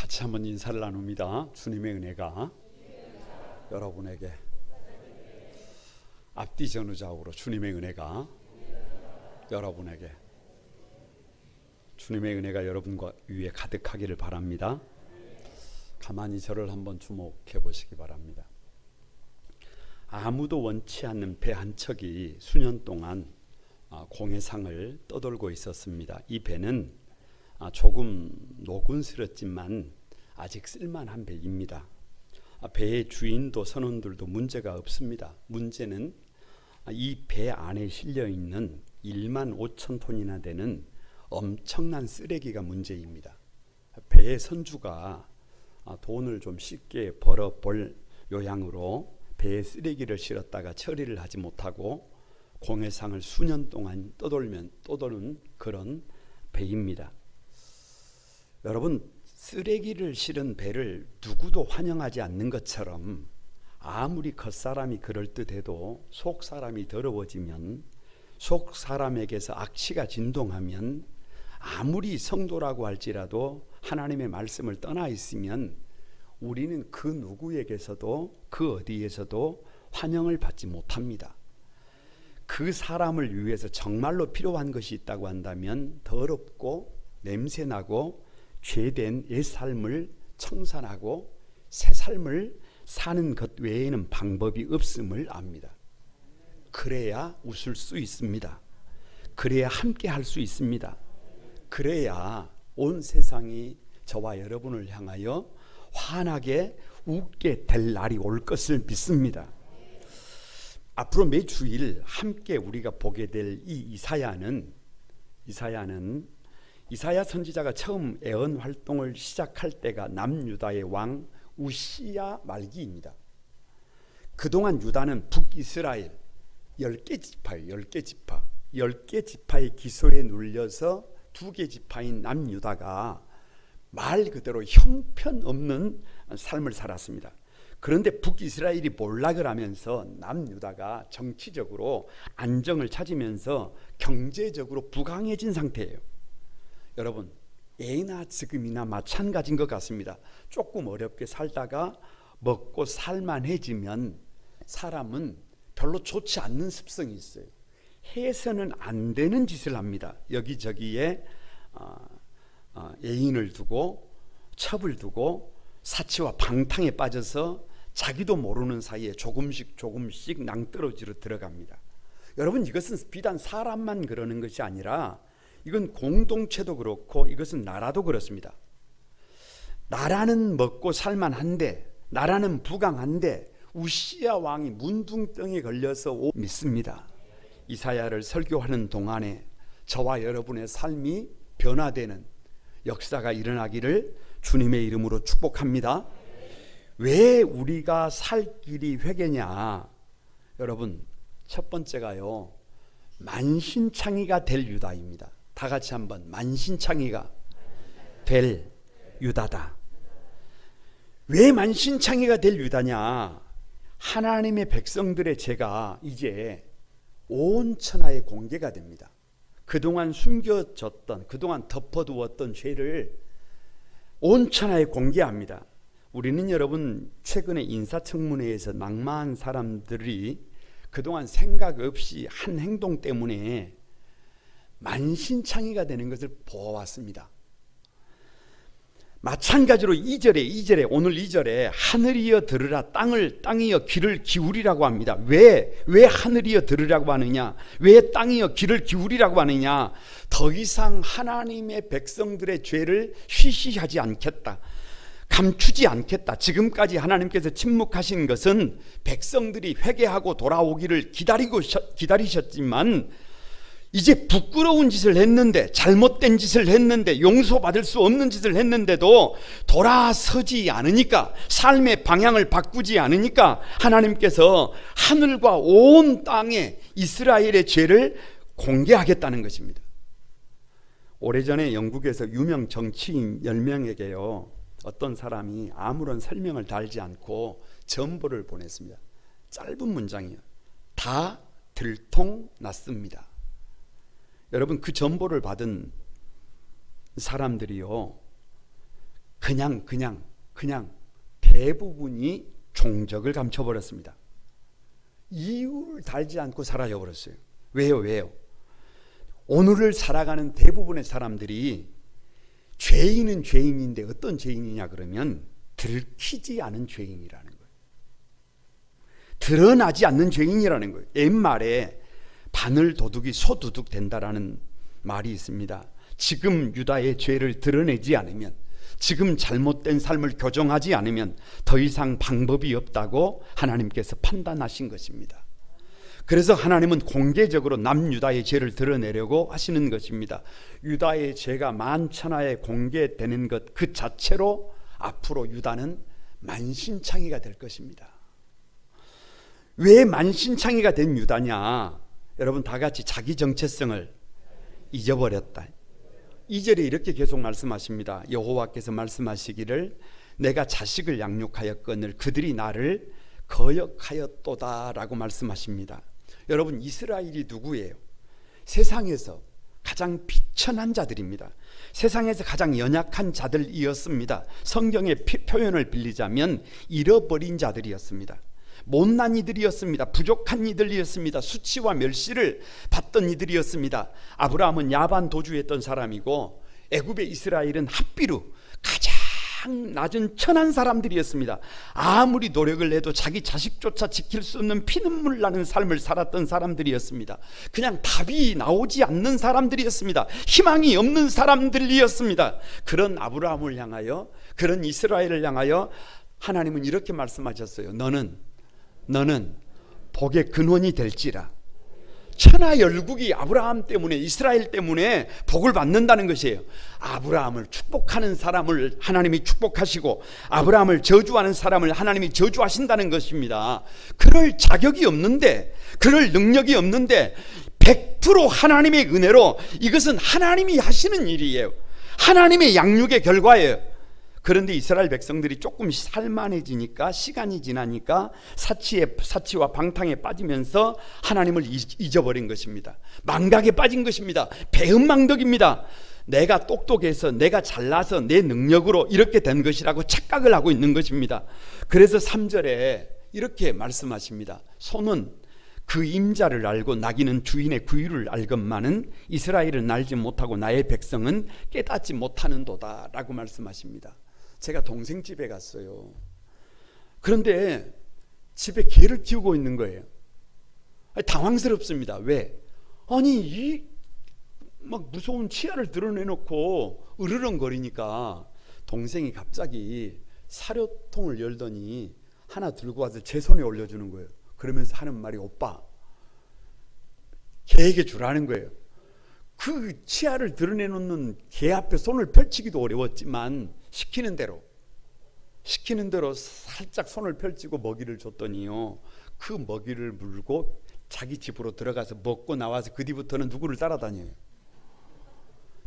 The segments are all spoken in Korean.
같이 한번 인사를 나눕니다. 주님의 은혜가 여러분에게, 앞뒤 전후좌우로 주님의 은혜가 여러분에게, 주님의 은혜가 여러분과 위에 가득하기를 바랍니다. 가만히 저를 한번 주목해 보시기 바랍니다. 아무도 원치 않는 배 한 척이 수년 동안 공해상을 떠돌고 있었습니다. 이 배는 조금 노곤스럽지만 아직 쓸만한 배입니다. 배의 주인도 선원들도 문제가 없습니다. 문제는 이 배 안에 실려있는 1만 5천 톤이나 되는 엄청난 쓰레기가 문제입니다. 배의 선주가 돈을 좀 쉽게 벌어볼 요양으로 배에 쓰레기를 실었다가 처리를 하지 못하고 공해상을 수년 동안 떠도는 그런 배입니다. 여러분, 쓰레기를 실은 배를 누구도 환영하지 않는 것처럼 아무리 겉사람이 그럴듯해도 속사람이 더러워지면, 속사람에게서 악취가 진동하면, 아무리 성도라고 할지라도 하나님의 말씀을 떠나 있으면 우리는 그 누구에게서도 그 어디에서도 환영을 받지 못합니다. 그 사람을 위해서 정말로 필요한 것이 있다고 한다면 더럽고 냄새나고 죄된 옛 삶을 청산하고 새 삶을 사는 것 외에는 방법이 없음을 압니다. 그래야 웃을 수 있습니다. 그래야 함께 할 수 있습니다. 그래야 온 세상이 저와 여러분을 향하여 환하게 웃게 될 날이 올 것을 믿습니다. 앞으로 매주일 함께 우리가 보게 될 이 이사야 선지자가 처음 예언 활동을 시작할 때가 남유다의 왕 우시야 말기입니다. 그동안 유다는 북이스라엘 10개 지파예요. 10개 지파의 기소에 눌려서 2개 지파인 남유다가 말 그대로 형편없는 삶을 살았습니다. 그런데 북이스라엘이 몰락을 하면서 남유다가 정치적으로 안정을 찾으면서 경제적으로 부강해진 상태예요. 여러분, 예나 지금이나 마찬가지인 것 같습니다. 조금 어렵게 살다가 먹고 살만해지면 사람은 별로 좋지 않는 습성이 있어요. 해서는 안 되는 짓을 합니다. 여기저기에 애인을 두고 첩을 두고 사치와 방탕에 빠져서 자기도 모르는 사이에 조금씩 낭떠러지로 들어갑니다. 여러분, 이것은 비단 사람만 그러는 것이 아니라 이건 공동체도 그렇고 이것은 나라도 그렇습니다. 나라는 먹고 살만한데, 나라는 부강한데 우시야 왕이 문둥병에 걸려서 믿습니다. 이사야를 설교하는 동안에 저와 여러분의 삶이 변화되는 역사가 일어나기를 주님의 이름으로 축복합니다. 왜 우리가 살 길이 회개냐? 여러분, 첫 번째가요, 만신창이가 될 유다입니다. 다 같이 한번, 만신창이가 될 유다다. 왜 만신창이가 될 유다냐? 하나님의 백성들의 죄가 이제 온 천하에 공개가 됩니다. 그동안 숨겨졌던, 그동안 덮어두었던 죄를 온 천하에 공개합니다. 우리는 여러분, 최근에 인사청문회에서 낙마한 사람들이 그동안 생각 없이 한 행동 때문에 만신창이가 되는 것을 보아왔습니다. 마찬가지로 2절에 오늘 2절에 하늘이여 들으라, 땅이여 귀를 기울이라고 합니다. 왜 하늘이여 들으라고 하느냐? 왜 땅이여 귀를 기울이라고 하느냐? 더 이상 하나님의 백성들의 죄를 쉬쉬하지 않겠다, 감추지 않겠다. 지금까지 하나님께서 침묵하신 것은 백성들이 회개하고 돌아오기를 기다리셨지만 이제 부끄러운 짓을 했는데, 잘못된 짓을 했는데, 용서받을 수 없는 짓을 했는데도 돌아서지 않으니까, 삶의 방향을 바꾸지 않으니까 하나님께서 하늘과 온 땅에 이스라엘의 죄를 공개하겠다는 것입니다. 오래전에 영국에서 유명 정치인 10명에게요 어떤 사람이 아무런 설명을 달지 않고 전보를 보냈습니다. 짧은 문장이에요. 다 들통났습니다. 여러분, 그 전보를 받은 사람들이요, 그냥 대부분이 종적을 감춰버렸습니다. 이유를 달지 않고 사라져버렸어요. 왜요? 오늘을 살아가는 대부분의 사람들이 죄인은 죄인인데 어떤 죄인이냐 그러면 들키지 않은 죄인이라는 거예요. 드러나지 않는 죄인이라는 거예요. 옛말에 바늘 도둑이 소도둑 된다라는 말이 있습니다. 지금 유다의 죄를 드러내지 않으면, 지금 잘못된 삶을 교정하지 않으면 더 이상 방법이 없다고 하나님께서 판단하신 것입니다. 그래서 하나님은 공개적으로 남유다의 죄를 드러내려고 하시는 것입니다. 유다의 죄가 만천하에 공개되는 것 그 자체로 앞으로 유다는 만신창이가 될 것입니다. 왜 만신창이가 된 유다냐? 여러분 다 같이 자기 정체성을 잊어버렸다. 2절에 이렇게 계속 말씀하십니다. 여호와께서 말씀하시기를 내가 자식을 양육하였거늘 그들이 나를 거역하였도다 라고 말씀하십니다. 여러분 이스라엘이 누구예요? 세상에서 가장 비천한 자들입니다. 세상에서 가장 연약한 자들이었습니다. 성경의 표현을 빌리자면 잃어버린 자들이었습니다. 못난 이들이었습니다. 부족한 이들이었습니다. 수치와 멸시를 받던 이들이었습니다. 아브라함은 야반 도주했던 사람이고 애굽의 이스라엘은 핫비루 가장 낮은 천한 사람들이었습니다. 아무리 노력을 해도 자기 자식조차 지킬 수 없는 피눈물 나는 삶을 살았던 사람들이었습니다. 그냥 답이 나오지 않는 사람들이었습니다. 희망이 없는 사람들이었습니다. 그런 아브라함을 향하여, 그런 이스라엘을 향하여 하나님은 이렇게 말씀하셨어요. 너는 복의 근원이 될지라. 천하 열국이 아브라함 때문에, 이스라엘 때문에 복을 받는다는 것이에요. 아브라함을 축복하는 사람을 하나님이 축복하시고 아브라함을 저주하는 사람을 하나님이 저주하신다는 것입니다. 그럴 자격이 없는데, 그럴 능력이 없는데 100% 하나님의 은혜로 이것은 하나님이 하시는 일이에요. 하나님의 양육의 결과예요. 그런데 이스라엘 백성들이 조금 살만해지니까, 시간이 지나니까 사치와 방탕에 빠지면서 하나님을 잊어버린 것입니다. 망각에 빠진 것입니다. 배은망덕입니다. 내가 똑똑해서, 내가 잘나서, 내 능력으로 이렇게 된 것이라고 착각을 하고 있는 것입니다. 그래서 3절에 이렇게 말씀하십니다. 소는 그 임자를 알고 나귀는 주인의 구유를 알건만은 이스라엘은 알지 못하고 나의 백성은 깨닫지 못하는도다 라고 말씀하십니다. 제가 동생 집에 갔어요. 그런데 집에 개를 키우고 있는 거예요. 당황스럽습니다. 왜? 아니 이 막 무서운 치아를 드러내놓고 으르렁거리니까 동생이 갑자기 사료통을 열더니 하나 들고 와서 제 손에 올려주는 거예요. 그러면서 하는 말이 오빠 개에게 주라는 거예요. 그 치아를 드러내놓는 개 앞에 손을 펼치기도 어려웠지만 시키는 대로 살짝 손을 펼치고 먹이를 줬더니요, 그 먹이를 물고 자기 집으로 들어가서 먹고 나와서 그 뒤부터는 누구를 따라다녀요?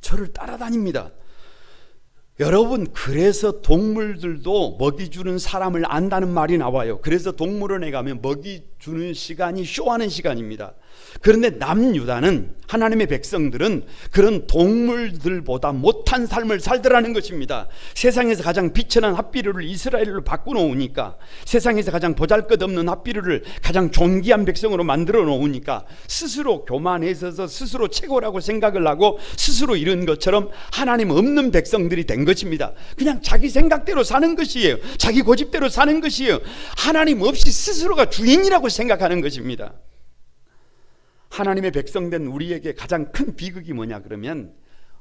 저를 따라다닙니다. 여러분, 그래서 동물들도 먹이 주는 사람을 안다는 말이 나와요. 그래서 동물원에 가면 먹이 주는 시간이 쇼하는 시간입니다. 그런데 남유다는, 하나님의 백성들은 그런 동물들보다 못한 삶을 살더라는 것입니다. 세상에서 가장 비천한 핫비루를 이스라엘로 바꾸놓으니까, 세상에서 가장 보잘것없는 핫비루를 가장 존귀한 백성으로 만들어 놓으니까 스스로 교만해서서 스스로 최고라고 생각을 하고 스스로 이런 것처럼 하나님 없는 백성들이 된 것입니다. 그냥 자기 생각대로 사는 것이에요. 자기 고집대로 사는 것이에요. 하나님 없이 스스로가 주인이라고 생각하는 것입니다. 하나님의 백성된 우리에게 가장 큰 비극이 뭐냐 그러면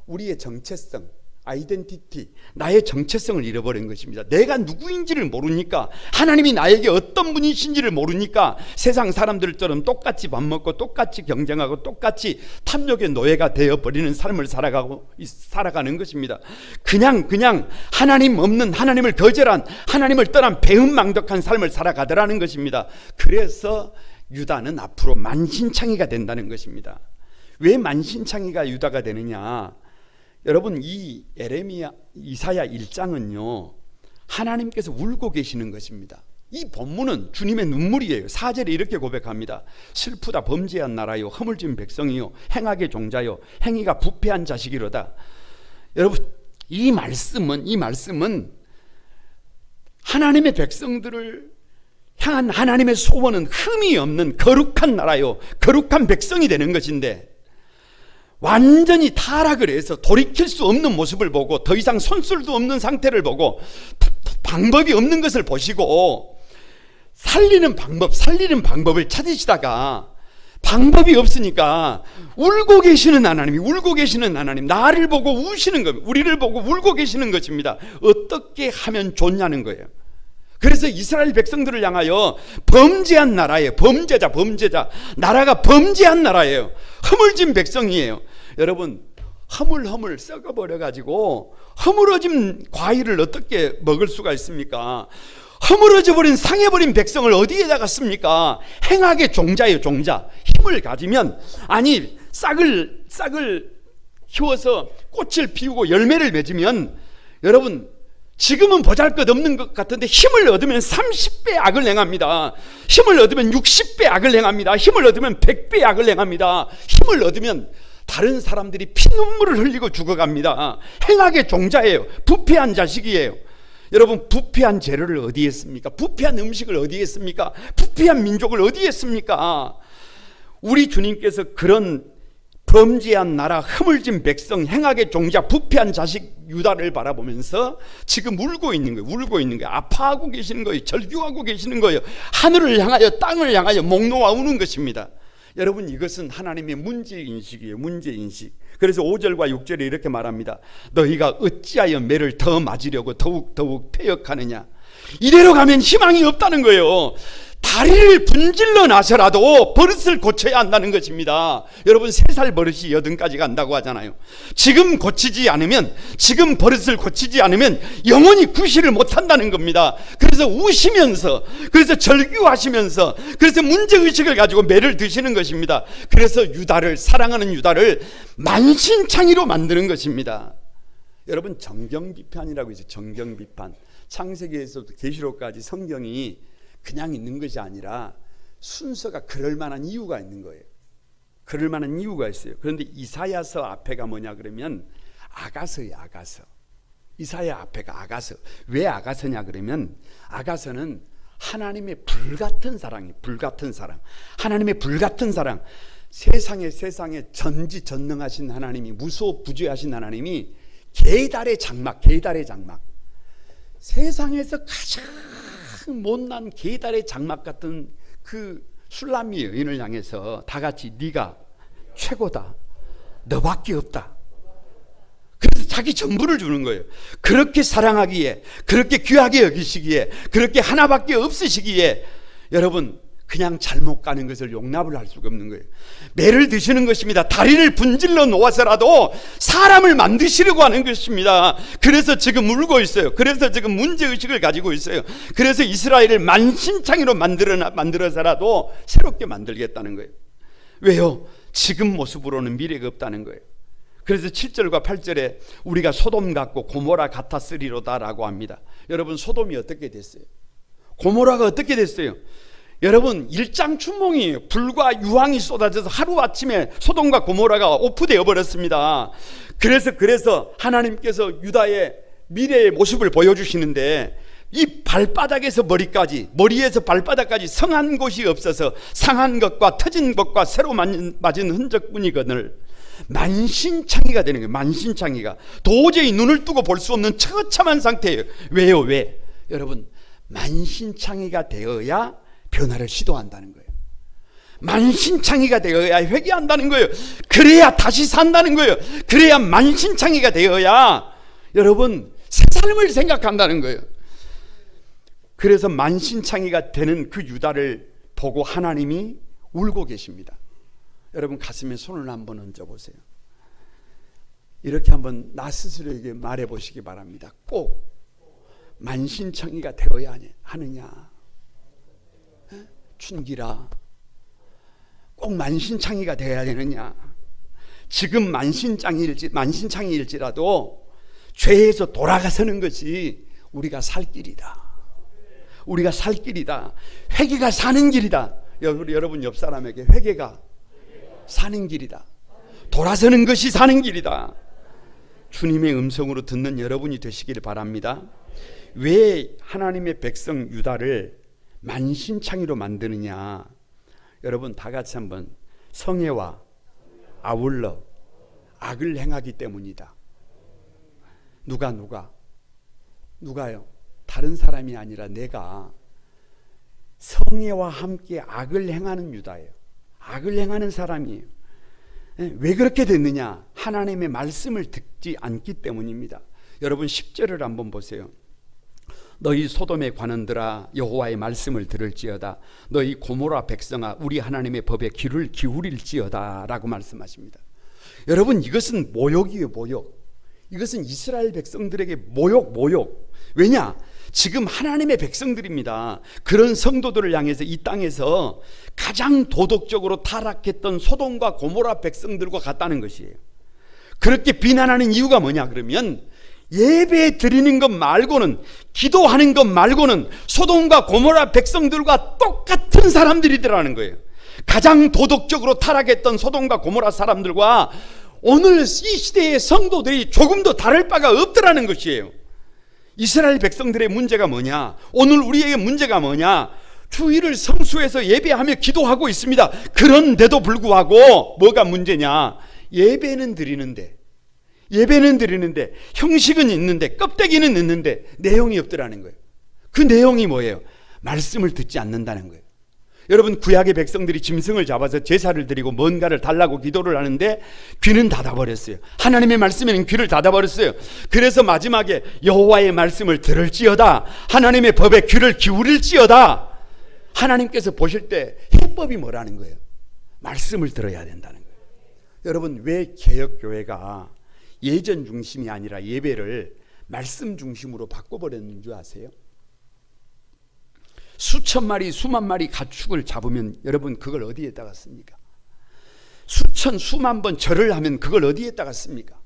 우리의 정체성, 아이덴티티, 나의 정체성을 잃어버린 것입니다. 내가 누구인지를 모르니까, 하나님이 나에게 어떤 분이신지를 모르니까 세상 사람들처럼 똑같이 밥 먹고 똑같이 경쟁하고 똑같이 탐욕의 노예가 되어버리는 삶을 살아가는 것입니다. 그냥 하나님 없는, 하나님을 거절한, 하나님을 떠난 배은망덕한 삶을 살아가더라는 것입니다. 그래서 유다는 앞으로 만신창이가 된다는 것입니다. 왜 만신창이가 유다가 되느냐? 여러분, 이 이사야 1장은요 하나님께서 울고 계시는 것입니다. 이 본문은 주님의 눈물이에요. 4절에 이렇게 고백합니다. 슬프다 범죄한 나라요, 허물진 백성이요, 행악의 종자요, 행위가 부패한 자식이로다. 여러분, 이 말씀은 하나님의 백성들을 향한 하나님의 소원은 흠이 없는 거룩한 나라요, 거룩한 백성이 되는 것인데, 완전히 타락을 해서 돌이킬 수 없는 모습을 보고 더 이상 손쓸도 없는 상태를 보고 방법이 없는 것을 보시고 살리는 방법을 찾으시다가 방법이 없으니까 울고 계시는 하나님, 나를 보고 우시는 겁니다. 우리를 보고 울고 계시는 것입니다. 어떻게 하면 좋냐는 거예요. 그래서 이스라엘 백성들을 향하여 범죄한 나라예요. 범죄자. 나라가 범죄한 나라예요. 허물진 백성이에요. 여러분, 허물 썩어버려가지고 허물어진 과일을 어떻게 먹을 수가 있습니까? 허물어져 버린, 상해버린 백성을 어디에다가 씁니까? 행악의 종자예요, 종자. 힘을 가지면, 아니 싹을 키워서 꽃을 피우고 열매를 맺으면, 여러분 지금은 보잘것없는 것 같은데 힘을 얻으면 30배 악을 행합니다. 힘을 얻으면 60배 악을 행합니다. 힘을 얻으면 100배 악을 행합니다. 힘을 얻으면 다른 사람들이 피눈물을 흘리고 죽어갑니다. 행악의 종자예요. 부패한 자식이에요. 여러분, 부패한 재료를 어디에 씁니까? 부패한 음식을 어디에 씁니까? 부패한 민족을 어디에 씁니까? 우리 주님께서 그런 범죄한 나라, 허물진 백성, 행악의 종자, 부패한 자식 유다를 바라보면서 지금 울고 있는 거예요. 아파하고 계시는 거예요. 절규하고 계시는 거예요. 하늘을 향하여, 땅을 향하여 목 놓아 우는 것입니다. 여러분, 이것은 하나님의 문제인식이에요. 문제인식. 그래서 5절과 6절에 이렇게 말합니다. 너희가 어찌하여 매를 더 맞으려고 더욱 패역하느냐. 이대로 가면 희망이 없다는 거예요. 다리를 분질러 나서라도 버릇을 고쳐야 한다는 것입니다. 여러분, 3살 버릇이 80까지 간다고 하잖아요. 지금 버릇을 고치지 않으면 영원히 구실을 못한다는 겁니다. 그래서 우시면서, 그래서 절규하시면서, 그래서 문제의식을 가지고 매를 드시는 것입니다. 그래서 사랑하는 유다를 만신창이로 만드는 것입니다. 여러분, 정경비판이라고 있어요. 정경비판. 창세기에서부터 계시록까지 성경이 그냥 있는 것이 아니라 순서가 그럴 만한 이유가 있는 거예요. 그럴 만한 이유가 있어요. 그런데 이사야서 앞에가 뭐냐 그러면 아가서예요. 아가서. 이사야 앞에가 아가서. 왜 아가서냐 그러면 아가서는 하나님의 불같은 사랑이에요. 불같은 사랑. 하나님의 불같은 사랑. 세상에 전지전능하신 하나님이, 무소부재하신 하나님이 계달의 장막. 세상에서 가장 못난 계달의 장막 같은 그 술람미 여인을 향해서 다 같이 네가 최고다, 너밖에 없다. 그래서 자기 전부를 주는 거예요. 그렇게 사랑하기에, 그렇게 귀하게 여기시기에, 그렇게 하나밖에 없으시기에 여러분, 그냥 잘못 가는 것을 용납을 할 수가 없는 거예요. 매를 드시는 것입니다. 다리를 분질러 놓아서라도 사람을 만드시려고 하는 것입니다. 그래서 지금 울고 있어요. 그래서 지금 문제의식을 가지고 있어요. 그래서 이스라엘을 만신창이로 만들어서라도 새롭게 만들겠다는 거예요. 왜요? 지금 모습으로는 미래가 없다는 거예요. 그래서 7절과 8절에 우리가 소돔 같고 고모라 같았으리로다 라고 합니다. 여러분, 소돔이 어떻게 됐어요? 고모라가 어떻게 됐어요? 여러분, 일장춘몽이에요. 불과 유황이 쏟아져서 하루아침에 소돔과 고모라가 오프되어 버렸습니다. 그래서 하나님께서 유다의 미래의 모습을 보여주시는데, 이 발바닥에서 머리에서 발바닥까지 성한 곳이 없어서 상한 것과 터진 것과 새로 맞은 흔적뿐이거늘 만신창이가 되는 거예요. 만신창이가 도저히 눈을 뜨고 볼 수 없는 처참한 상태예요. 왜요? 왜? 여러분, 만신창이가 되어야 변화를 시도한다는 거예요. 만신창이가 되어야 회개한다는 거예요. 그래야 다시 산다는 거예요. 그래야 만신창이가 되어야 여러분 새 삶을 생각한다는 거예요. 그래서 만신창이가 되는 그 유다를 보고 하나님이 울고 계십니다. 여러분, 가슴에 손을 한번 얹어보세요. 이렇게 한번 나 스스로에게 말해 보시기 바랍니다. 꼭 만신창이가 되어야 하느냐, 춘기라, 꼭 만신창이가 되어야 되느냐. 지금 만신창이일지라도 죄에서 돌아가서는 것이 우리가 살 길이다. 우리가 살 길이다. 회개가 사는 길이다. 여러분 옆 사람에게 회개가 사는 길이다. 돌아서는 것이 사는 길이다. 주님의 음성으로 듣는 여러분이 되시기를 바랍니다. 왜 하나님의 백성 유다를 만신창이로 만드느냐? 여러분 다 같이 한번 성애와 아울러 악을 행하기 때문이다. 누가요? 다른 사람이 아니라 내가 성애와 함께 악을 행하는 유다예요. 악을 행하는 사람이에요. 왜 그렇게 됐느냐? 하나님의 말씀을 듣지 않기 때문입니다. 여러분 10절을 한번 보세요. 너희 소돔의 관원들아 여호와의 말씀을 들을지어다. 너희 고모라 백성아 우리 하나님의 법에 귀를 기울일지어다 라고 말씀하십니다. 여러분 이것은 모욕이에요. 모욕. 이것은 이스라엘 백성들에게 모욕. 왜냐? 지금 하나님의 백성들입니다. 그런 성도들을 향해서 이 땅에서 가장 도덕적으로 타락했던 소돔과 고모라 백성들과 같다는 것이에요. 그렇게 비난하는 이유가 뭐냐 그러면 예배 드리는 것 말고는, 기도하는 것 말고는 소돔과 고모라 백성들과 똑같은 사람들이더라는 거예요. 가장 도덕적으로 타락했던 소돔과 고모라 사람들과 오늘 이 시대의 성도들이 조금도 다를 바가 없더라는 것이에요. 이스라엘 백성들의 문제가 뭐냐? 오늘 우리에게 문제가 뭐냐? 주일을 성수해서 예배하며 기도하고 있습니다. 그런데도 불구하고 뭐가 문제냐? 예배는 드리는데 형식은 있는데 껍데기는 있는데 내용이 없더라는 거예요. 그 내용이 뭐예요? 말씀을 듣지 않는다는 거예요. 여러분 구약의 백성들이 짐승을 잡아서 제사를 드리고 뭔가를 달라고 기도를 하는데 귀는 닫아버렸어요. 하나님의 말씀에는 귀를 닫아버렸어요. 그래서 마지막에 여호와의 말씀을 들을지어다, 하나님의 법에 귀를 기울일지어다. 하나님께서 보실 때 해법이 뭐라는 거예요? 말씀을 들어야 된다는 거예요. 여러분 왜 개혁교회가 예전 중심이 아니라 예배를 말씀 중심으로 바꿔버렸는 줄 아세요? 수천 마리 수만 마리 가축을 잡으면 여러분 그걸 어디에다가 씁니까? 수만 번 절을 하면 그걸 어디에다가 씁니까?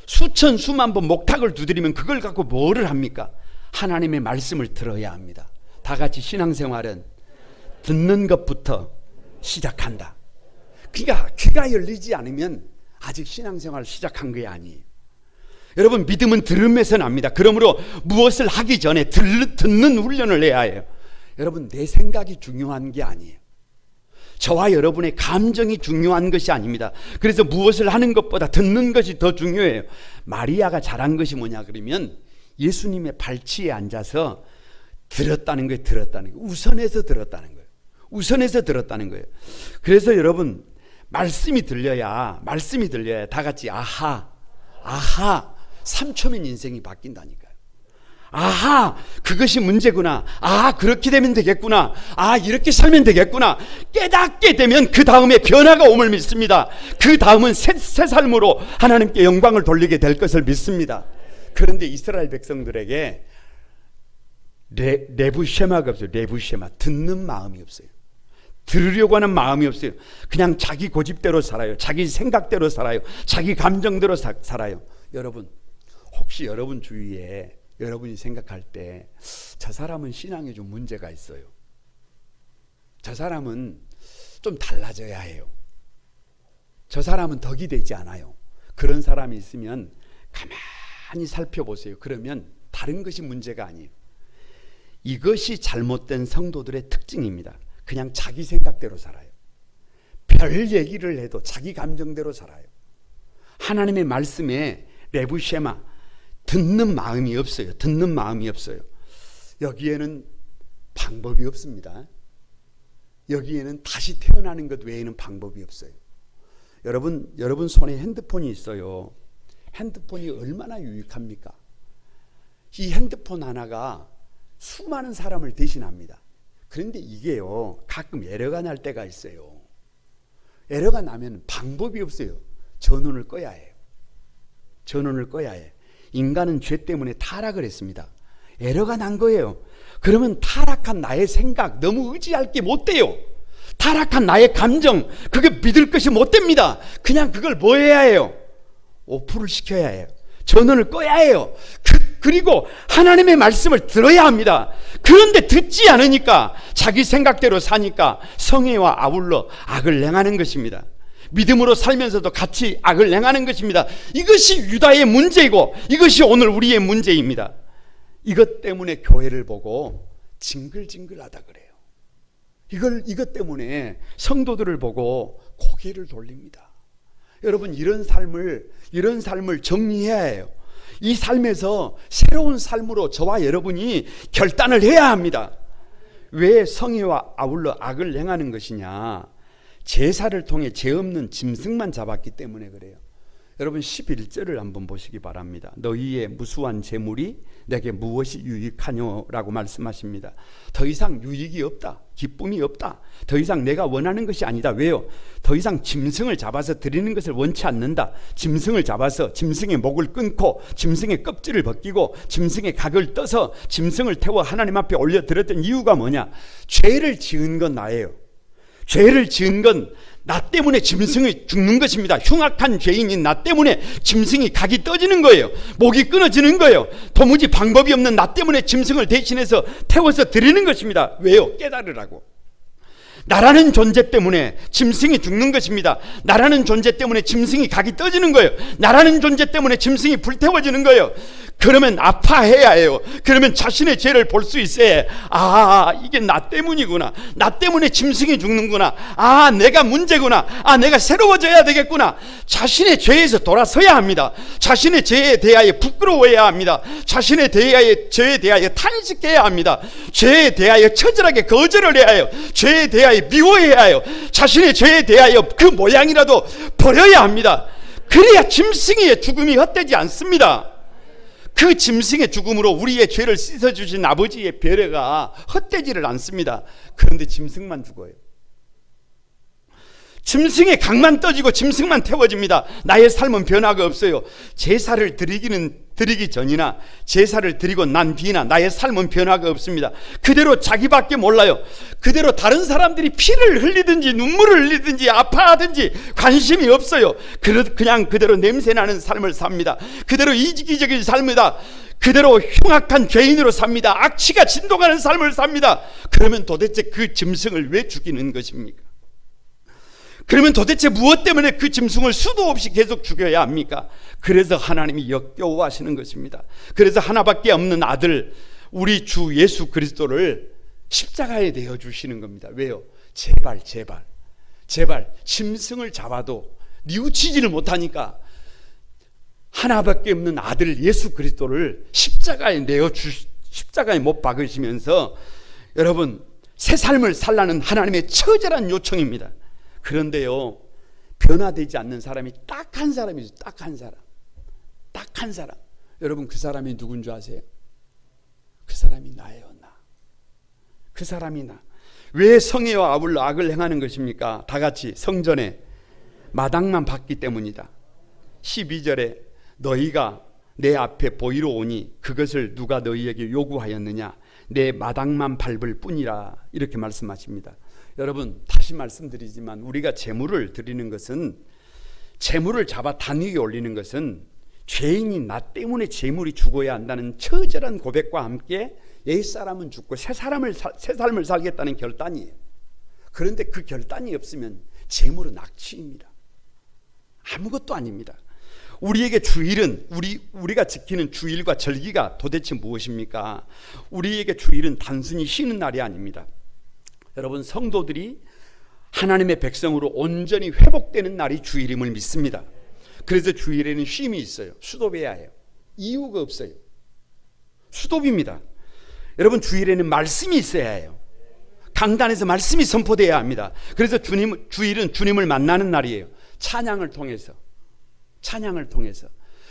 수만 번 목탁을 두드리면 그걸 갖고 뭐를 합니까? 하나님의 말씀을 들어야 합니다. 다 같이 신앙생활은 듣는 것부터 시작한다. 귀가 열리지 않으면 아직 신앙생활을 시작한 게 아니에요. 여러분 믿음은 들음에서 납니다. 그러므로 무엇을 하기 전에 듣는 훈련을 해야 해요. 여러분 내 생각이 중요한 게 아니에요. 저와 여러분의 감정이 중요한 것이 아닙니다. 그래서 무엇을 하는 것보다 듣는 것이 더 중요해요. 마리아가 잘한 것이 뭐냐 그러면 예수님의 발치에 앉아서 들었다는 거예요. 우선해서 들었다는 거예요. 그래서 여러분 말씀이 들려야 다 같이 아하 3초면 인생이 바뀐다니까요. 아하 그것이 문제구나, 그렇게 되면 되겠구나, 이렇게 살면 되겠구나 깨닫게 되면 그 다음에 변화가 옴을 믿습니다. 그 다음은 새 삶으로 하나님께 영광을 돌리게 될 것을 믿습니다. 그런데 이스라엘 백성들에게 레부쉐마가 없어요. 듣는 마음이 없어요. 들으려고 하는 마음이 없어요. 그냥 자기 고집대로 살아요. 자기 생각대로 살아요. 자기 감정대로 살아요. 여러분 혹시 여러분 주위에 여러분이 생각할 때 저 사람은 신앙에 좀 문제가 있어요, 저 사람은 좀 달라져야 해요, 저 사람은 덕이 되지 않아요, 그런 사람이 있으면 가만히 살펴보세요. 그러면 다른 것이 문제가 아니에요. 이것이 잘못된 성도들의 특징입니다. 그냥 자기 생각대로 살아요. 별 얘기를 해도 자기 감정대로 살아요. 하나님의 말씀에 레부쉐마 듣는 마음이 없어요. 여기에는 방법이 없습니다. 여기에는 다시 태어나는 것 외에는 방법이 없어요. 여러분 손에 핸드폰이 있어요. 핸드폰이 얼마나 유익합니까? 이 핸드폰 하나가 수많은 사람을 대신합니다. 그런데 이게요 가끔 에러가 날 때가 있어요. 에러가 나면 방법이 없어요. 전원을 꺼야 해요. 인간은 죄 때문에 타락을 했습니다. 에러가 난 거예요. 그러면 타락한 나의 생각 너무 의지할 게 못 돼요. 타락한 나의 감정 그게 믿을 것이 못 됩니다. 그냥 그걸 뭐 해야 해요? 오프를 시켜야 해요. 전원을 꺼야 해요. 그리고 하나님의 말씀을 들어야 합니다. 그런데 듣지 않으니까 자기 생각대로 사니까 성애와 아울러 악을 행하는 것입니다. 믿음으로 살면서도 같이 악을 행하는 것입니다. 이것이 유다의 문제이고 이것이 오늘 우리의 문제입니다. 이것 때문에 교회를 보고 징글징글하다 그래요. 이것 때문에 성도들을 보고 고개를 돌립니다. 여러분, 이런 삶을 정리해야 해요. 이 삶에서 새로운 삶으로 저와 여러분이 결단을 해야 합니다. 왜 성의와 아울러 악을 행하는 것이냐? 제사를 통해 죄 없는 짐승만 잡았기 때문에 그래요. 여러분 11절을 한번 보시기 바랍니다. 너희의 무수한 재물이 내게 무엇이 유익하뇨라고 말씀하십니다. 더 이상 유익이 없다, 기쁨이 없다, 더 이상 내가 원하는 것이 아니다. 왜요? 더 이상 짐승을 잡아서 드리는 것을 원치 않는다. 짐승을 잡아서 짐승의 목을 끊고 짐승의 껍질을 벗기고 짐승의 각을 떠서 짐승을 태워 하나님 앞에 올려드렸던 이유가 뭐냐? 죄를 지은 건 나예요. 죄를 지은 건 나 때문에 짐승이 죽는 것입니다. 흉악한 죄인인 나 때문에 짐승이 각이 떠지는 거예요. 목이 끊어지는 거예요. 도무지 방법이 없는 나 때문에 짐승을 대신해서 태워서 드리는 것입니다. 왜요? 깨달으라고. 나라는 존재 때문에 짐승이 죽는 것입니다. 나라는 존재 때문에 짐승이 각이 떠지는 거예요. 나라는 존재 때문에 짐승이 불태워지는 거예요. 그러면 아파해야 해요. 그러면 자신의 죄를 볼 수 있어야 해. 이게 나 때문이구나. 나 때문에 짐승이 죽는구나. 내가 문제구나. 내가 새로워져야 되겠구나. 자신의 죄에서 돌아서야 합니다. 자신의 죄에 대하여 부끄러워해야 합니다. 자신의 죄에 대하여 탄식해야 합니다. 죄에 대하여 처절하게 거절을 해야 해요. 죄에 대하여 미워해야 해요. 자신의 죄에 대하여 그 모양이라도 버려야 합니다. 그래야 짐승의 죽음이 헛되지 않습니다. 그 짐승의 죽음으로 우리의 죄를 씻어주신 아버지의 배려가 헛되지를 않습니다. 그런데 짐승만 죽어요. 짐승의 각만 떠지고 짐승만 태워집니다. 나의 삶은 변화가 없어요. 제사를 드리기 전이나 제사를 드리고 난 뒤나 나의 삶은 변화가 없습니다. 그대로 자기밖에 몰라요. 그대로 다른 사람들이 피를 흘리든지 눈물을 흘리든지 아파하든지 관심이 없어요. 그냥 그대로 냄새나는 삶을 삽니다. 그대로 이기적인 삶이다. 그대로 흉악한 죄인으로 삽니다. 악취가 진동하는 삶을 삽니다. 그러면 도대체 그 짐승을 왜 죽이는 것입니까? 그러면 도대체 무엇 때문에 그 짐승을 수도 없이 계속 죽여야 합니까? 그래서 하나님이 역겨워하시는 것입니다. 그래서 하나밖에 없는 아들 우리 주 예수 그리스도를 십자가에 내어주시는 겁니다. 왜요? 제발 짐승을 잡아도 뉘우치지를 못하니까 하나밖에 없는 아들 예수 그리스도를 십자가에 못 박으시면서 여러분 새 삶을 살라는 하나님의 처절한 요청입니다. 그런데요, 변화되지 않는 사람이 딱 한 사람이죠. 딱 한 사람. 여러분 그 사람이 누군 줄 아세요? 그 사람이 나예요. 그 사람이 나. 왜 성애와 아울러 악을 행하는 것입니까? 다 같이 성전에 마당만 받기 때문이다. 12절에 너희가 내 앞에 보이러 오니 그것을 누가 너희에게 요구하였느냐? 내 마당만 밟을 뿐이라. 이렇게 말씀하십니다. 여러분 다시 말씀드리지만 우리가 제물을 드리는 것은, 제물을 잡아 단 위에 올리는 것은 죄인이 나 때문에 제물이 죽어야 한다는 처절한 고백과 함께 옛사람은 죽고 새 삶을 살겠다는 결단이에요. 그런데 그 결단이 없으면 제물은 악취입니다. 아무것도 아닙니다. 우리에게 주일은 우리가 지키는 주일과 절기가 도대체 무엇입니까? 우리에게 주일은 단순히 쉬는 날이 아닙니다. 여러분 성도들이 하나님의 백성으로 온전히 회복되는 날이 주일임을 믿습니다. 그래서 주일에는 쉼이 있어요. 수도해야 해요. 이유가 없어요. 수도입니다. 여러분 주일에는 말씀이 있어야 해요. 강단에서 말씀이 선포되어야 합니다. 그래서 주일은 주님을 만나는 날이에요. 찬양을 통해서.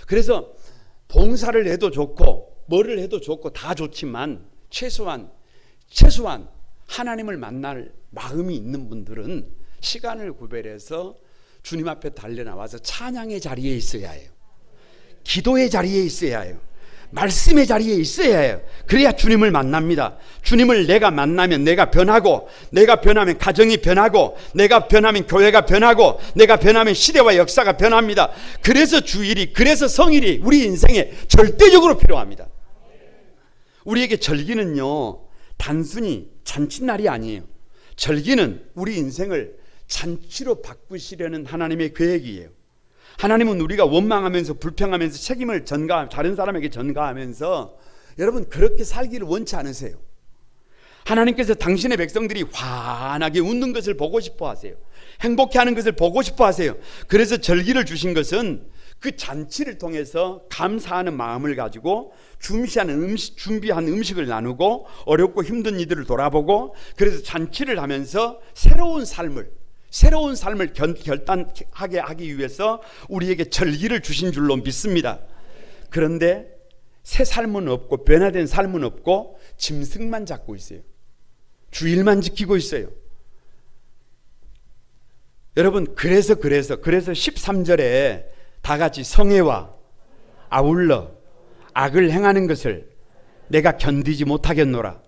그래서 봉사를 해도 좋고 뭐를 해도 좋고 다 좋지만 최소한 하나님을 만날 마음이 있는 분들은 시간을 구별해서 주님 앞에 달려나와서 찬양의 자리에 있어야 해요. 기도의 자리에 있어야 해요. 말씀의 자리에 있어야 해요. 그래야 주님을 만납니다. 주님을 내가 만나면 내가 변하고, 내가 변하면 가정이 변하고, 내가 변하면 교회가 변하고, 내가 변하면 시대와 역사가 변합니다. 그래서 주일이, 그래서 성일이 우리 인생에 절대적으로 필요합니다. 우리에게 절기는요 단순히 잔칫날이 아니에요. 절기는 우리 인생을 잔치로 바꾸시려는 하나님의 계획이에요. 하나님은 우리가 원망하면서 불평하면서 책임을 다른 사람에게 전가하면서 여러분 그렇게 살기를 원치 않으세요? 하나님께서 당신의 백성들이 환하게 웃는 것을 보고 싶어 하세요. 행복해하는 것을 보고 싶어 하세요. 그래서 절기를 주신 것은 그 잔치를 통해서 감사하는 마음을 가지고 준비한 음식을 나누고 어렵고 힘든 이들을 돌아보고, 그래서 잔치를 하면서 새로운 삶을 결단하게 하기 위해서 우리에게 절기를 주신 줄로 믿습니다. 그런데 새 삶은 없고 변화된 삶은 없고 짐승만 잡고 있어요. 주일만 지키고 있어요. 여러분 그래서 13절에 다 같이 성애와 아울러 악을 행하는 것을 내가 견디지 못하겠노라.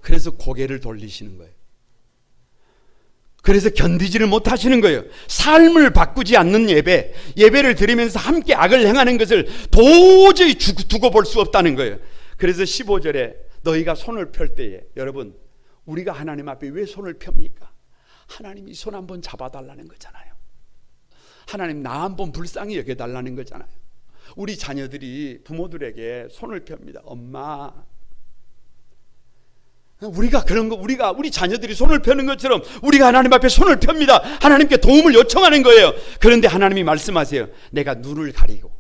그래서 고개를 돌리시는 거예요. 그래서 견디지를 못하시는 거예요. 삶을 바꾸지 않는 예배를 드리면서 함께 악을 행하는 것을 도저히 두고 볼 수 없다는 거예요. 그래서 15절에 너희가 손을 펼 때에, 여러분 우리가 하나님 앞에 왜 손을 펴니까? 하나님이 손 한번 잡아달라는 거잖아요. 하나님 나 한번 불쌍히 여겨달라는 거잖아요. 우리 자녀들이 부모들에게 손을 펴니다. 엄마, 우리가 그런 거, 우리 자녀들이 손을 펴는 것처럼 우리가 하나님 앞에 손을 펴니다. 하나님께 도움을 요청하는 거예요. 그런데 하나님이 말씀하세요. 내가 눈을 가리고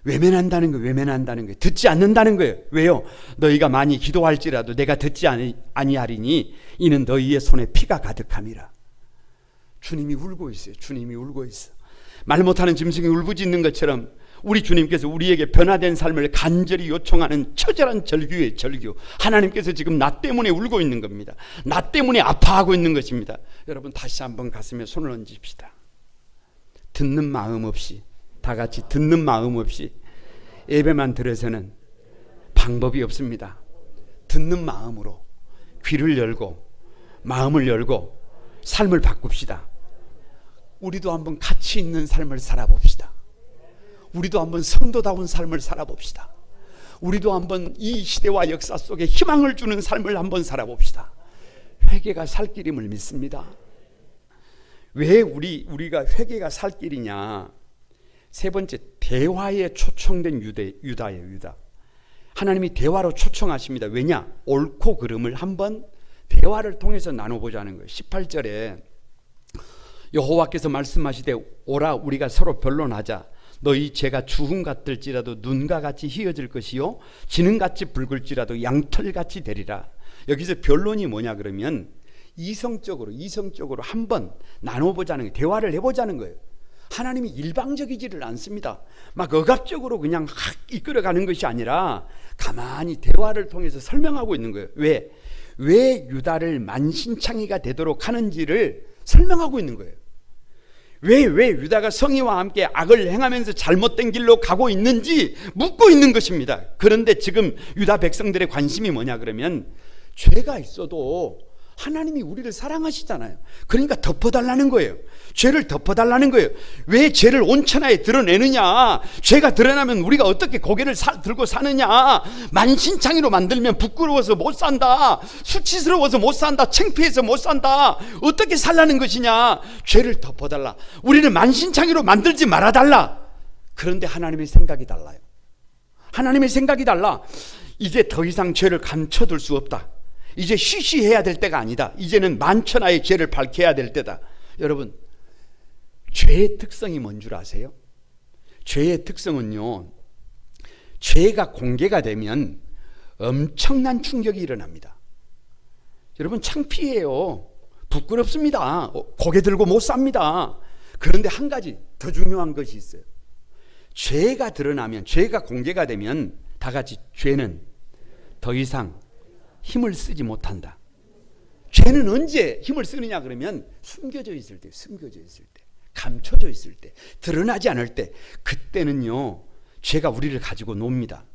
외면한다는 거예요. 듣지 않는다는 거예요. 왜요? 너희가 많이 기도할지라도 내가 듣지 아니하리니 이는 너희의 손에 피가 가득함이라. 주님이 울고 있어요. 주님이 울고 있어. 말 못하는 짐승이 울부짖는 것처럼 우리 주님께서 우리에게 변화된 삶을 간절히 요청하는 처절한 절규의 절규. 하나님께서 지금 나 때문에 울고 있는 겁니다. 나 때문에 아파하고 있는 것입니다. 여러분 다시 한번 가슴에 손을 얹읍시다. 듣는 마음 없이, 다 같이 듣는 마음 없이 예배만 들어서는 방법이 없습니다. 듣는 마음으로 귀를 열고 마음을 열고 삶을 바꿉시다. 우리도 한번 가치 있는 삶을 살아봅시다. 우리도 한번 성도다운 삶을 살아봅시다. 우리도 한번 이 시대와 역사 속에 희망을 주는 삶을 한번 살아봅시다. 회개가 살 길임을 믿습니다. 왜 우리가 회개가 살 길이냐? 세 번째, 대화에 초청된 유다예요. 유다. 하나님이 대화로 초청하십니다. 왜냐? 옳고 그름을 한번 대화를 통해서 나눠보자는 거예요. 18절에 여호와께서 말씀하시되 오라 우리가 서로 변론하자. 너희 죄가 주홍 같을지라도 눈과 같이 희어질 것이요 지능같이 붉을지라도 양털같이 되리라. 여기서 변론이 뭐냐 그러면 이성적으로 한번 나눠보자는 거예요. 대화를 해보자는 거예요. 하나님이 일방적이지를 않습니다. 막 억압적으로 그냥 이끌어가는 것이 아니라 가만히 대화를 통해서 설명하고 있는 거예요. 왜 유다를 만신창이가 되도록 하는지를 설명하고 있는 거예요. 왜 유다가 성의와 함께 악을 행하면서 잘못된 길로 가고 있는지 묻고 있는 것입니다. 그런데 지금 유다 백성들의 관심이 뭐냐 그러면 죄가 있어도 하나님이 우리를 사랑하시잖아요. 그러니까 덮어달라는 거예요. 죄를 덮어달라는 거예요. 왜 죄를 온천하에 드러내느냐? 죄가 드러나면 우리가 어떻게 고개를 들고 사느냐? 만신창이로 만들면 부끄러워서 못 산다. 수치스러워서 못 산다. 창피해서 못 산다. 어떻게 살라는 것이냐? 죄를 덮어달라. 우리를 만신창이로 만들지 말아달라. 그런데 하나님의 생각이 달라요. 하나님의 생각이 달라. 이제 더 이상 죄를 감춰둘 수 없다. 이제 쉬쉬해야 될 때가 아니다. 이제는 만천하의 죄를 밝혀야 될 때다. 여러분, 죄의 특성이 뭔 줄 아세요? 죄의 특성은요, 죄가 공개가 되면 엄청난 충격이 일어납니다. 여러분 창피해요. 부끄럽습니다. 고개 들고 못 삽니다. 그런데 한 가지 더 중요한 것이 있어요. 죄가 드러나면, 죄가 공개가 되면 다 같이 죄는 더 이상 힘을 쓰지 못한다. 죄는 언제 힘을 쓰느냐 그러면 숨겨져 있을 때, 감춰져 있을 때, 드러나지 않을 때, 그때는요 죄가 우리를 가지고 놉니다.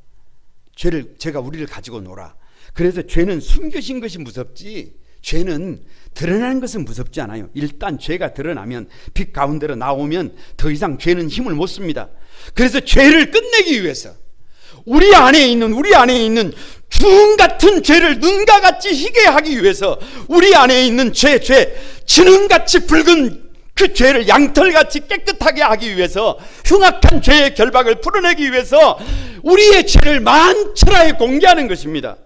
죄가 우리를 가지고 놀아. 그래서 죄는 숨겨진 것이 무섭지, 죄는 드러나는 것은 무섭지 않아요. 일단 죄가 드러나면, 빛 가운데로 나오면 더 이상 죄는 힘을 못 씁니다. 그래서 죄를 끝내기 위해서 우리 안에 있는 주홍 같은 죄를 눈과 같이 희게 하기 위해서 우리 안에 있는 지능같이 붉은 그 죄를 양털같이 깨끗하게 하기 위해서, 흉악한 죄의 결박을 풀어내기 위해서 우리의 죄를 만천하에 공개하는 것입니다.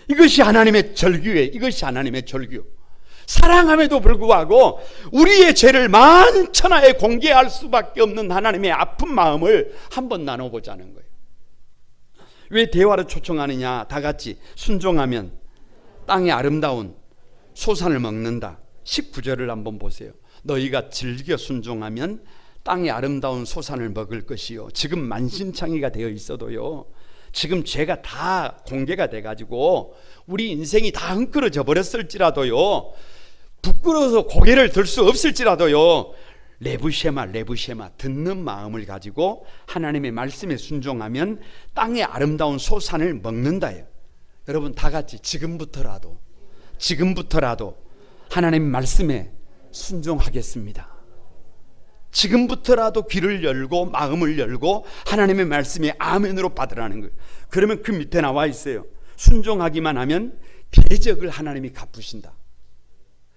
이것이 하나님의 절규예요. 이것이 하나님의 절규. 사랑함에도 불구하고 우리의 죄를 만천하에 공개할 수밖에 없는 하나님의 아픈 마음을 한번 나눠보자는 거예요. 왜 대화를 초청하느냐? 다 같이 순종하면 땅의 아름다운 소산을 먹는다. 19절을 한번 보세요. 너희가 즐겨 순종하면 땅의 아름다운 소산을 먹을 것이요. 지금 만신창이가 되어 있어도요, 지금 죄가 다 공개가 돼가지고 우리 인생이 다 헝클어져 버렸을지라도요, 부끄러워서 고개를 들 수 없을지라도요, 레부쉐마 듣는 마음을 가지고 하나님의 말씀에 순종하면 땅의 아름다운 소산을 먹는다요. 여러분 다 같이 지금부터라도 하나님의 말씀에 순종하겠습니다. 지금부터라도 귀를 열고 마음을 열고 하나님의 말씀에 아멘으로 받으라는 거예요. 그러면 그 밑에 나와 있어요. 순종하기만 하면 대적을 하나님이 갚으신다.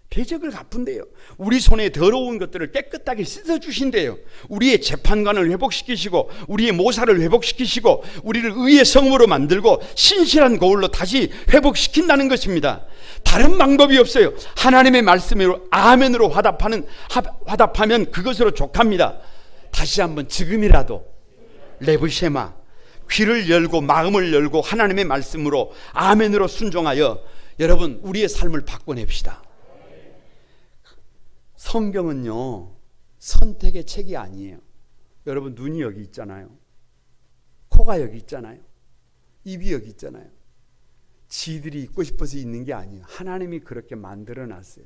대적을 갚은대요. 우리 손에 더러운 것들을 깨끗하게 씻어주신대요. 우리의 재판관을 회복시키시고 우리의 모사를 회복시키시고 우리를 의의 성으로 만들고 신실한 거울로 다시 회복시킨다는 것입니다. 다른 방법이 없어요. 하나님의 말씀으로 아멘으로 화답하면 그것으로 족합니다. 다시 한번 지금이라도 레브쉐마, 귀를 열고 마음을 열고 하나님의 말씀으로 아멘으로 순종하여 여러분 우리의 삶을 바꿔냅시다. 성경은요, 선택의 책이 아니에요. 여러분 눈이 여기 있잖아요. 코가 여기 있잖아요. 입이 여기 있잖아요. 지들이 있고 싶어서 있는 게 아니에요. 하나님이 그렇게 만들어 놨어요.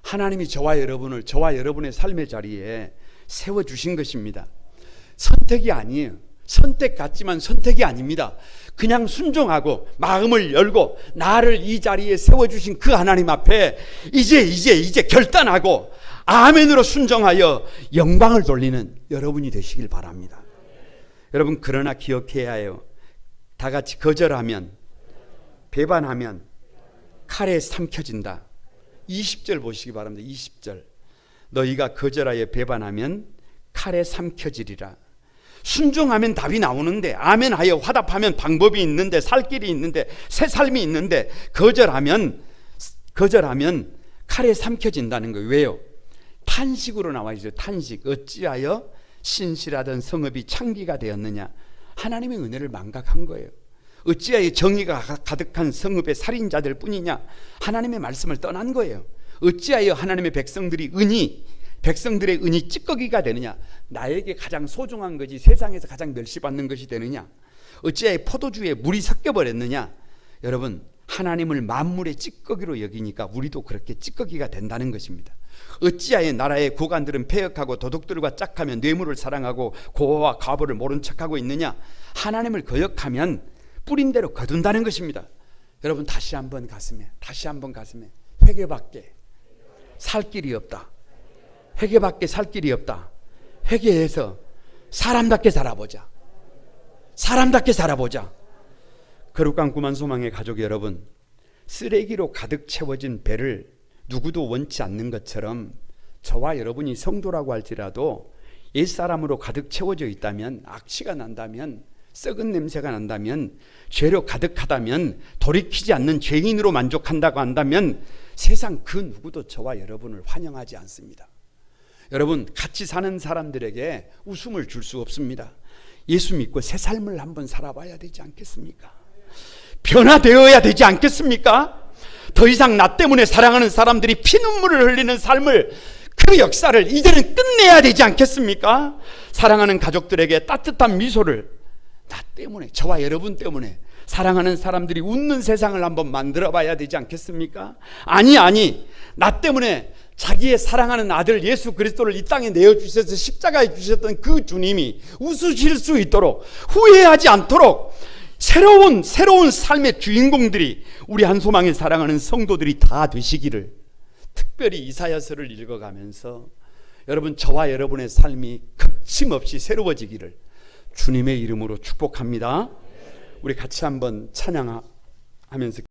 하나님이 저와 여러분의 삶의 자리에 세워주신 것입니다. 선택이 아니에요. 선택 같지만 선택이 아닙니다. 그냥 순종하고 마음을 열고 나를 이 자리에 세워주신 그 하나님 앞에 이제 결단하고 아멘으로 순종하여 영광을 돌리는 여러분이 되시길 바랍니다. 여러분 그러나 기억해야 해요. 다 같이 거절하면, 배반하면 칼에 삼켜진다. 20절 보시기 바랍니다. 20절. 너희가 거절하여 배반하면 칼에 삼켜지리라. 순종하면 답이 나오는데, 아멘하여 화답하면 방법이 있는데, 살 길이 있는데, 새 삶이 있는데, 거절하면 칼에 삼켜진다는 거예요. 왜요? 탄식으로 나와 있어요. 탄식. 어찌하여 신실하던 성읍이 창기가 되었느냐. 하나님의 은혜를 망각한 거예요. 어찌하여 정의가 가득한 성읍의 살인자들 뿐이냐. 하나님의 말씀을 떠난 거예요. 어찌하여 하나님의 백성들의 은이 찌꺼기가 되느냐. 나에게 가장 소중한 것이 세상에서 가장 멸시받는 것이 되느냐. 어찌하여 포도주에 물이 섞여버렸느냐. 여러분 하나님을 만물의 찌꺼기로 여기니까 우리도 그렇게 찌꺼기가 된다는 것입니다. 어찌하여 나라의 고관들은 패역하고 도둑들과 짝하며 뇌물을 사랑하고 고아와 과부를 모른 척하고 있느냐. 하나님을 거역하면 뿌린 대로 거둔다는 것입니다. 여러분 다시 한번 가슴에 회개밖에 살 길이 없다. 회개밖에 살 길이 없다. 회개해서 사람답게 살아보자. 거룩한 구만 소망의 가족 여러분, 쓰레기로 가득 채워진 배를 누구도 원치 않는 것처럼 저와 여러분이 성도라고 할지라도 옛사람으로 가득 채워져 있다면, 악취가 난다면, 썩은 냄새가 난다면, 죄로 가득하다면, 돌이키지 않는 죄인으로 만족한다고 한다면 세상 그 누구도 저와 여러분을 환영하지 않습니다. 여러분 같이 사는 사람들에게 웃음을 줄 수 없습니다. 예수 믿고 새 삶을 한번 살아봐야 되지 않겠습니까? 변화되어야 되지 않겠습니까? 더 이상 나 때문에 사랑하는 사람들이 피눈물을 흘리는 삶을, 그 역사를 이제는 끝내야 되지 않겠습니까? 사랑하는 가족들에게 따뜻한 미소를, 나 때문에, 저와 여러분 때문에 사랑하는 사람들이 웃는 세상을 한번 만들어 봐야 되지 않겠습니까? 아니 나 때문에 자기의 사랑하는 아들 예수 그리스도를 이 땅에 내어주셔서 십자가에 주셨던 그 주님이 웃으실 수 있도록, 후회하지 않도록 새로운 삶의 주인공들이 우리 한소망에 사랑하는 성도들이 다 되시기를, 특별히 이사야서를 읽어가면서 여러분 저와 여러분의 삶이 거침없이 새로워지기를 주님의 이름으로 축복합니다. 우리 같이 한번 찬양하면서